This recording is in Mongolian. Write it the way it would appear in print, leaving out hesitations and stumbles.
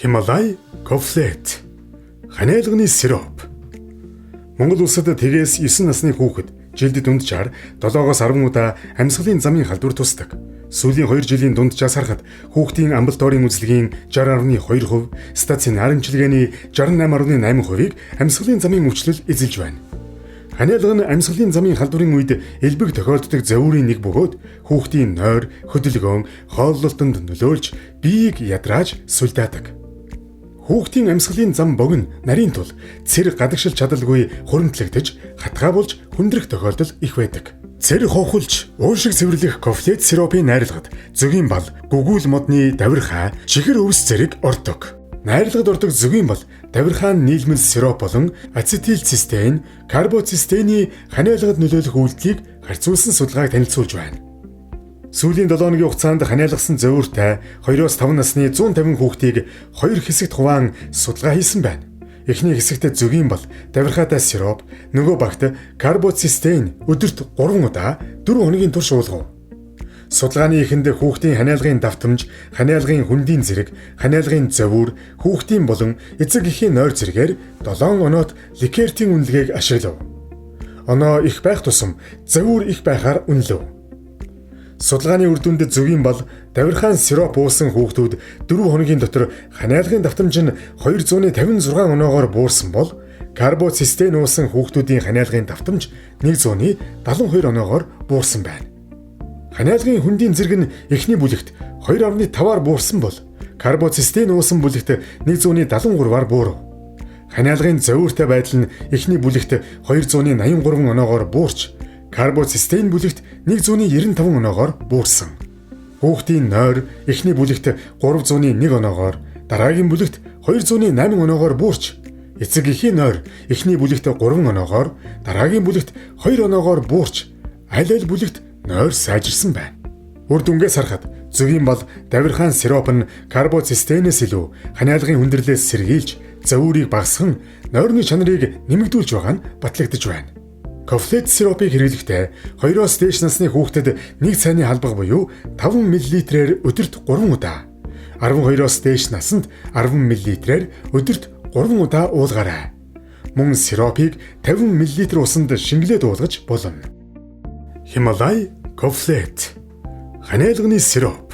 Хималай кофлет ханиалганы сироп. Монгол улсад тэгээс 9 насны хүүхэд жилд дунджаар 7-оос 10 удаа амьсгалын замын халдвар тусдаг. Сүүлийн 2 жилийн дунджаас харахад хүүхдийн амбулаторийн үзлэгийн 60.2%, стационар эмчилгээний 68.8%-ийг амьсгалын замын өвчлөл эзэлж байна. Ханиалга нь амьсгалын замын халдварын үед элбэг тохиолддог завуурын нэг бөгөөд хүүхдийн нойр, хөдөлгөөн, хооллолтонд нөлөөлж биеийг ядрааж сулдаадаг. Хүүхдийн амьсгалын зам богино нарийн тул цэр гадагшил чадалгүй хуримтлагдаж хатгаа болж хүндрэх тохиолдол их байдаг. Цэр ховхолж уушиг цэвэрлэх кофлет сиропын найрлагад зөгийн бал, гүгүүл модны давирхай, чихэр өвс зэрэг ордог. Найрлагад ордог зөгийн бал, давирхайн нийлмэл сироп болон ацетилцистеин, карбоцистеины ханиалгад нөлөөлөх үйлдэлийг харьцуулсан судалгааг танилцуулж байна. Сүүлийн 7 хоногийн хугацаанд ханиалгасан завууртай 2-5 насны 150 хүүхдийг 2 хэсэгт хуваан судалгаа хийсэн байна. Эхний хэсэгт зөгийн бал, давирхайтай сироп, нөгөө багт карбоцистеин өдөрт 3 удаа 4 хоногийн турш уулгав. Судалгааны эхэнд хүүхдийн ханиалгын давтамж, ханиалгын хүндийн зэрэг, ханиалгын завуур, хүүхдийн болон эцэг эхийн нойр зэрэгээр 7 оноод Ликертийн үнэлгээг ашиглав. Оноо их байх тусам завуур их байхаар үнэлв. Судалгааны үр дүнд зөгийн бал, давирхайн сироп уусан хүүхдүүд 4 хоногийн дотор ханиалгын давтамж нь 256 оноогоор буурсан бол карбоцистеин уусан хүүхдүүдийн ханиалгын давтамж 172 оноогоор буурсан байна. Ханиалгын хүндийн зэрэг нь эхний бүлэгт 2.5-аар буурсан бол карбоцистеин уусан бүлэгт 173-аар буурав. Ханиалгын завууртай байдал нь эхний бүлэгт 283 оноогоор буурч карбоцистеин бүлэгт 195 оноогоор буурсан. Хүүхдийн нойр эхний бүлэгт 301 оноогоор, дараагийн бүлэгт 208 оноогоор буурч, эцэг эхийн нойр эхний бүлэгт 3 оноогоор, дараагийн бүлэгт 2 оноогоор буурч, аль аль бүлэгт нойр сайжирсан байна. Үр дүнгээс харахад зөгийн бал, давирхайн сироп нь карбоцистеинээс илүү ханиалгын хүндрэлээс сэргийлж, завуурыг багасган, нойрны чанарыг нэмэгдүүлж байгаа нь батлагдж байна. Кофлет сиропыг хэрэглэхдээ 2-оос дээш насны хүүхдэд 1 цайны халбаг буюу 5 мл-ээр өдөрт 3 удаа, 12-оос дээш насанд 10 мл-ээр өдөрт 3 удаа уулгаарай. Мөн сиропыг 50 мл усанд шингэлээд уулгаж болно. Хималай кофлет ханиалганы сироп.